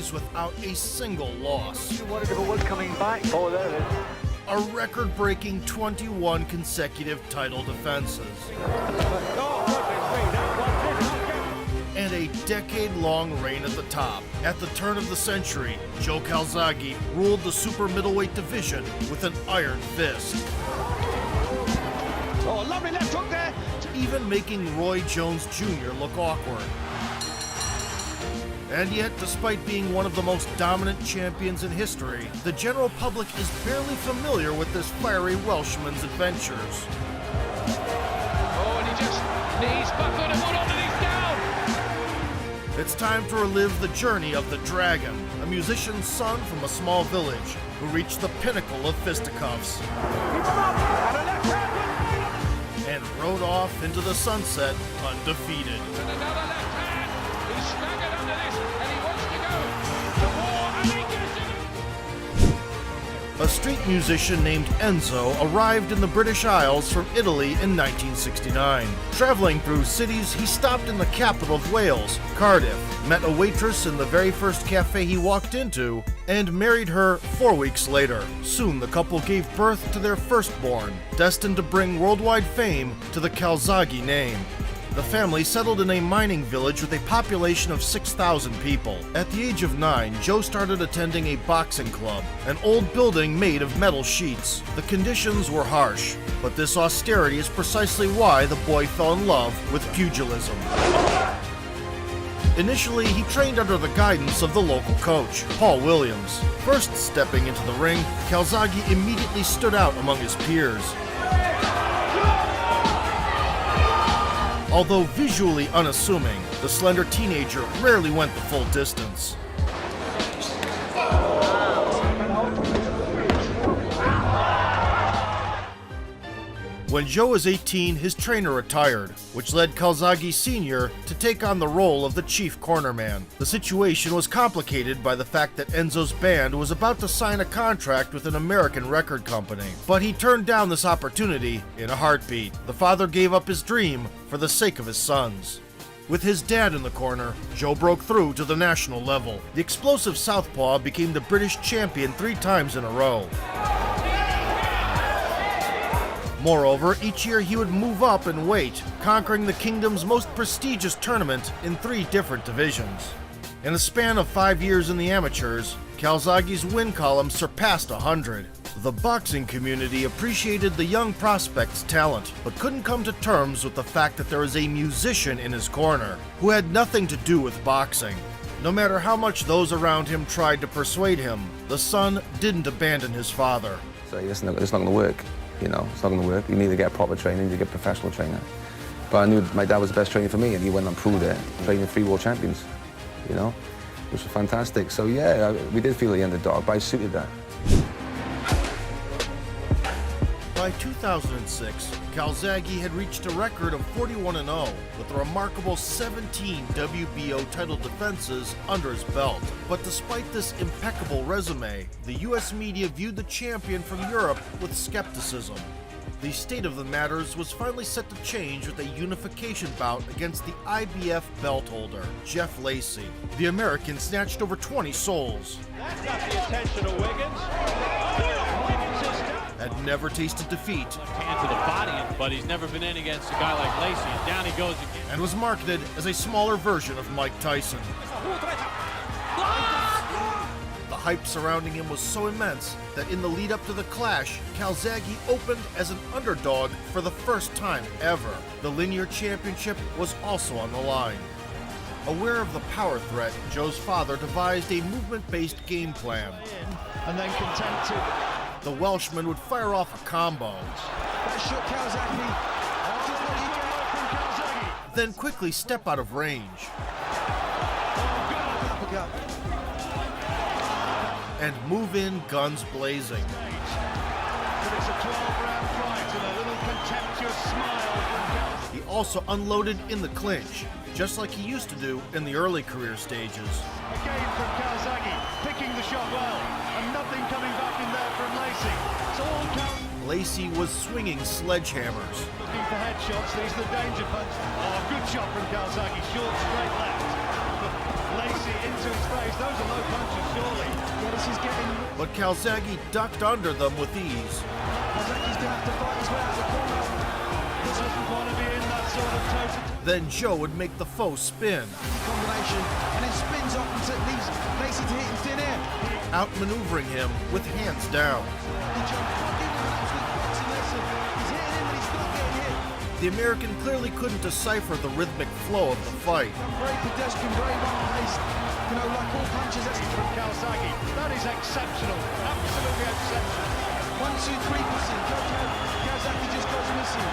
fights without a single loss. You wondered if it was coming back. Oh, there it is. A record-breaking 21 consecutive title defenses. And a decade-long reign at the top. At the turn of the century, Joe Calzaghe ruled the super middleweight division with an iron fist. Oh, lovely left hook there. Even making Roy Jones Jr. look awkward. And yet, despite being one of the most dominant champions in history, the general public is barely familiar with this fiery Welshman's adventures. Oh, and he just knees buckled and one on and he's down. It's time to relive the journey of the Dragon, a musician's son from a small village who reached the pinnacle of fisticuffs and rode off into the sunset undefeated. And another left hand. He's staggered under this and he wants to go to war and he gets it. A street musician named Enzo arrived in the British Isles from Italy in 1969. Traveling through cities, he stopped in the capital of Wales, Cardiff, met a waitress in the very first cafe he walked into, and married her 4 weeks later. Soon the couple gave birth to their firstborn, destined to bring worldwide fame to the Calzaghe name. The family settled in a mining village with a population of 6,000 people. At the age of 9, Joe started attending a boxing club, an old building made of metal sheets. The conditions were harsh, but this austerity is precisely why the boy fell in love with pugilism. Initially, he trained under the guidance of the local coach, Paul Williams. First stepping into the ring, Calzaghe immediately stood out among his peers. Although visually unassuming, the slender teenager rarely went the full distance. When Joe was 18, his trainer retired, which led Calzaghe Sr. to take on the role of the chief cornerman. The situation was complicated by the fact that Enzo's band was about to sign a contract with an American record company. But he turned down this opportunity in a heartbeat. The father gave up his dream for the sake of his sons. With his dad in the corner, Joe broke through to the national level. The explosive southpaw became the British champion 3 times in a row. Moreover, each year he would move up in weight, conquering the kingdom's most prestigious tournament in 3 different divisions. In a span of 5 years in the amateurs, Calzaghe's win column surpassed 100. The boxing community appreciated the young prospect's talent, but couldn't come to terms with the fact that there was a musician in his corner who had nothing to do with boxing. No matter how much those around him tried to persuade him, the son didn't abandon his father. So it's not going to work. You know, it's not going to work. You need to get proper training, you need to get a professional trainer. But I knew my dad was the best trainer for me, and he went and proved it, training 3 world champions, you know, which was fantastic. So yeah, we did feel the underdog, but I suited that. By 2006, Calzaghe had reached a record of 41-0 with a remarkable 17 WBO title defenses under his belt. But despite this impeccable resume, the US media viewed the champion from Europe with skepticism. The state of the matters was finally set to change with a unification bout against the IBF belt holder, Jeff Lacey. The American snatched over 20 souls. That got the attention of Wiggins. Had never tasted defeat. Hand to the body, but he's never been in against a guy like Lacey, and down he goes again. And was marketed as a smaller version of Mike Tyson. The hype surrounding him was so immense that in the lead up to the clash, Calzaghe opened as an underdog for the first time ever. The linear championship was also on the line. Aware of the power threat, Joe's father devised a movement-based game plan. And then content to... The Welshman would fire off a combo, That shook Calzaghe. then quickly step out of range, and move in guns blazing. But it's a 12-round fight and a little contemptuous smile from Calzaghe. He also unloaded in the clinch, just like he used to do in the early career stages. Again from Calzaghe, picking the shot well, and nothing coming back in there from Lacey. It's all Lacey was swinging sledgehammers, looking for headshots. These are the danger punch. Oh, good shot from Calzaghe. Short, straight left. Lacey into his face. Those are low punches, surely. Yeah, this is getting... But Calzaghe ducked under them with ease. Calzaghe's going to have to fight his way out of the corner. Doesn't want to be in that sort of total. Then Joe would make the foe spin, Combination, and then spins off and leaves Lacey to hit in thin air. outmaneuvering him with hands down. And Joe not giving him an absolute boxing lesson. He's hitting him, but he's not getting hit. The American clearly couldn't decipher the rhythmic flow of the fight. Very pedestrian, very well-placed. You know, like all punches, that's From Calzaghe, that is exceptional, absolutely exceptional. 1, 2, 3 missing. Calzaghe just goes missing.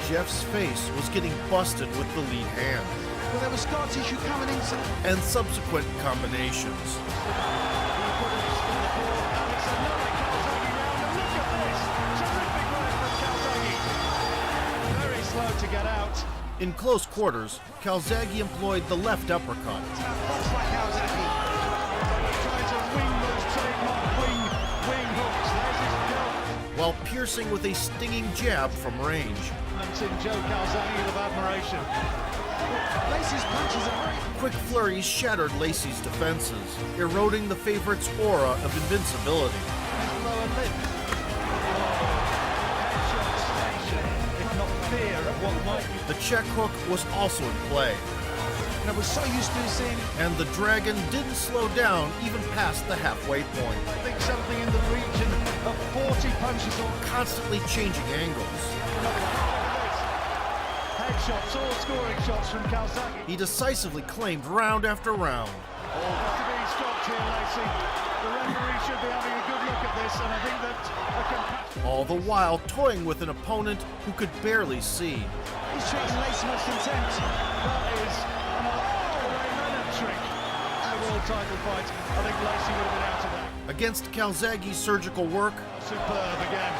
Jeff's face was getting busted with the lead hand Well, there was scar tissue coming into... and subsequent combinations. He put it in the ball, and it's another Calzaghe round, and look at this! Terrific work from Calzaghe. Very slow to get out. In close quarters, Calzaghe employed the left uppercut, Box like Calzaghe. Trying to wing those trademark wing hooks. There's his goal. while piercing with a stinging jab from range. In Joe Calzaghe of admiration. Lacey's punches are very... Quick flurries shattered Lacey's defenses, eroding the favorite's aura of invincibility. Lower lip. Headshots, if not fear of what might be. The check hook was also in play, And I was so used to seeing... and the Dragon didn't slow down even past the halfway point, I think something in the region of 40 punches or constantly changing angles. headshots, all scoring shots from Calzaghe. He decisively claimed round after round. Got to be stopped here, Lacey. The referee should be having a good look at this, and I think that a compassion. All the while toying with an opponent who could barely see. He's treating Lacey with contempt. That is an Ray trick. A world title fight. I think Lacey would have been out of that. Against Calzaghe's surgical work, Superb again.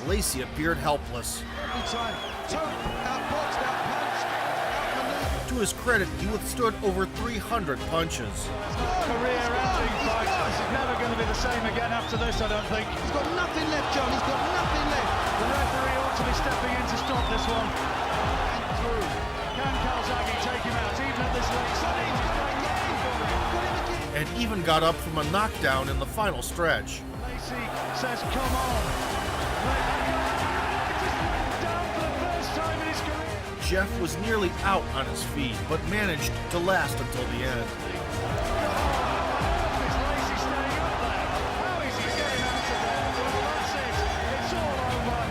Lacey appeared helpless. Every time. Outboxed, outpunched, outmaneuvered. To his credit, he withstood over 300 punches. Career-ending fight. This is never going to be the same again after this, I don't think. He's got nothing left, John. He's got nothing left. The referee ought to be stepping in to stop this one. And through. Can Calzaghe take him out, even at this late stage? And even got up from a knockdown in the final stretch. Lacey says, come on. Down for the first time in his career. Jeff was nearly out on his feet, but managed to last until the end. Is Lacey staying up there? How is he getting out of there? Well, that's it. It's all over.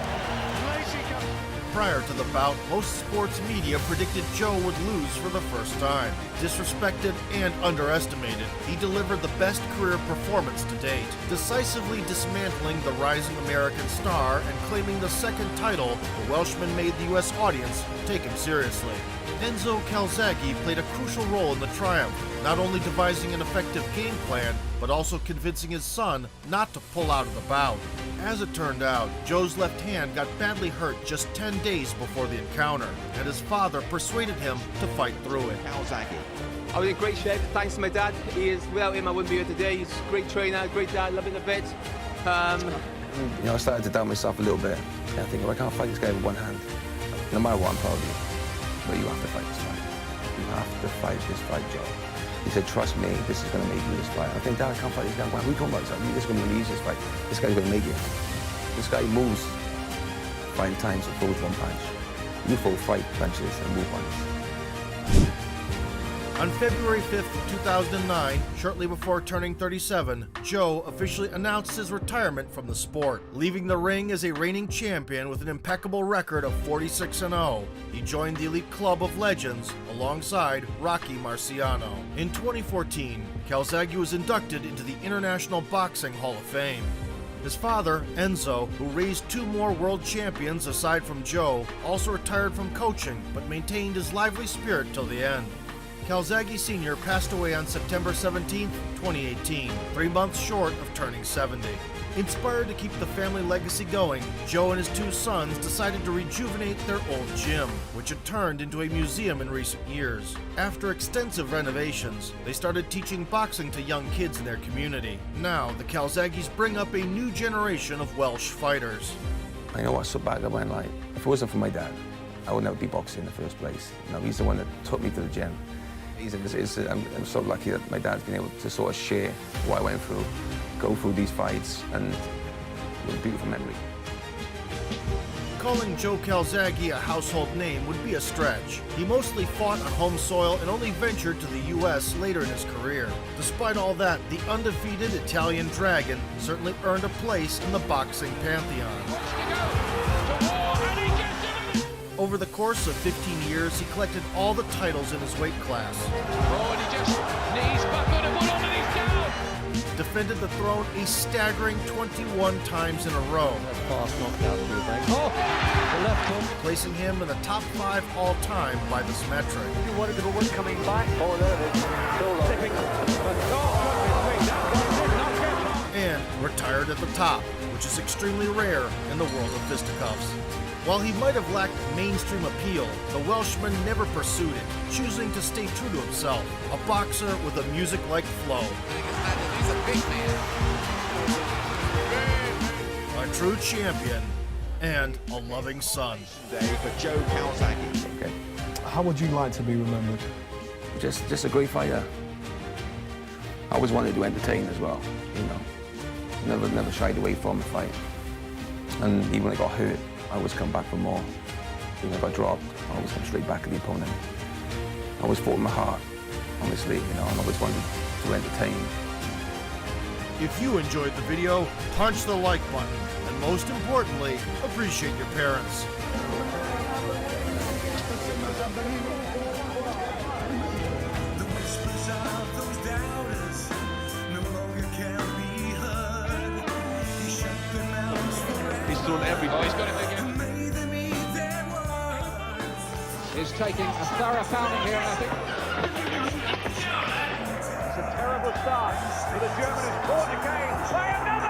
Lacey comes... Prior to the bout, most sports media predicted Joe would lose for the first time. Disrespected and underestimated, he delivered the best career performance to date, decisively dismantling the rising American star and claiming the second title. The Welshman made the U.S. audience take him seriously. Enzo Calzaghe played a crucial role in the triumph, not only devising an effective game plan, but also convincing his son not to pull out of the bout. As it turned out, Joe's left hand got badly hurt just 10 days before the encounter, and his father persuaded him to fight through it. Calzaghe. I was in great shape, thanks to my dad. Without him, I wouldn't be here today. He's a great trainer, great dad, love him a bit. You know, I started to doubt myself a little bit. I think, well, I can't fight this guy with one hand. No matter what, I'm proud of you. But you have to fight this fight. You have to fight this fight, Joe. He said, trust me, this is going to make you this fight. I think, Dad, I can't fight this guy. Why are we talking about this? This is going to be the easiest fight. This guy's going to make it. This guy moves 5 times and throws 1 punch. You throw 5 punches and move once. On February 5th, 2009, shortly before turning 37, Joe officially announced his retirement from the sport, leaving the ring as a reigning champion with an impeccable record of 46-0. He joined the elite club of legends alongside Rocky Marciano. In 2014, Calzaghe was inducted into the International Boxing Hall of Fame. His father, Enzo, who raised 2 more world champions aside from Joe, also retired from coaching but maintained his lively spirit till the end. Calzaghe Sr. passed away on September 17, 2018, 3 months short of turning 70. Inspired to keep the family legacy going, Joe and his 2 sons decided to rejuvenate their old gym, which had turned into a museum in recent years. After extensive renovations, they started teaching boxing to young kids in their community. Now, the Calzaghes bring up a new generation of Welsh fighters. I know what's so bad about my life. If it wasn't for my dad, I would never be boxing in the first place. You know, he's the one that took me to the gym. I'm so lucky that my dad's been able to sort of share what I went through, go through these fights, and it was a beautiful memory. Calling Joe Calzaghe a household name would be a stretch. He mostly fought on home soil and only ventured to the U.S. later in his career. Despite all that, the undefeated Italian Dragon certainly earned a place in the boxing pantheon. Over the course of 15 years, he collected all the titles in his weight class. Oh, and he just knees back on and one on and he's down. Defended the throne a staggering 21 times in a row. Fast knockout to the back. Oh, the left hook. Placing him in the top 5 all-time by this metric. You wanted to one coming back. Oh, there it is. So And retired at the top, which is extremely rare in the world of fisticuffs. While he might have lacked mainstream appeal, the Welshman never pursued it, choosing to stay true to himself, a boxer with a music-like flow. He's a big man. A true champion and a loving son. Today for Joe Calzaghe. Okay. How would you like to be remembered? Just a great fighter. I always wanted to entertain as well, you know. Never shied away from a fight. And even when I got hurt, I always come back for more. When I got dropped, I always come straight back at the opponent. I always fought with my heart, honestly, you know, and I always wanted to entertain. If you enjoyed the video, punch the like button, and most importantly, appreciate your parents. He's thrown every. Oh, he's got him again. He's taking a thorough pounding here, and I think. It's a terrible start for the German who's caught again by another.